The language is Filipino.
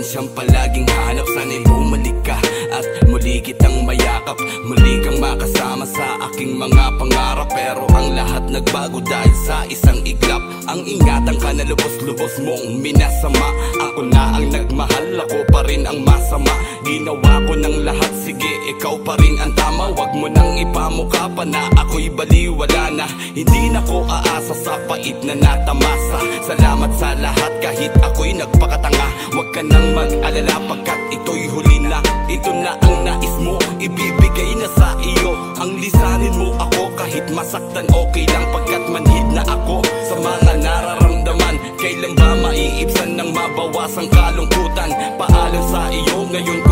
siyang palaging hanap. Sana'y bumalik ka at muli kitang mayakap, muli kang makasama sa aking mga pangarap. Pero ang lahat nagbago dahil sa isang iglap. Ang ingatan ka na lubos-lubos mong minasama. Ako na ang nagmahal, ako pa rin ang masama. Ginawa ko ng lahat, sige ikaw pa rin ang tama. Wag mo nang ipamukha pa na ako'y baliwala na. Hindi na ko aasa sa pait na natamasa. Salamat sa lahat kahit ako'y nagpakatanga. Wag ka nang mag-alala pagkat ito'y huli na. Ito na ang nais mo, ibibigay na sa iyo. Ang lisanin mo ako kahit masaktan, okay lang pagkat manhid na ako sa mga nararamdaman. Kailan ba maiibsan ng mabawas ang kalungkutan? Paalam sa iyo ngayon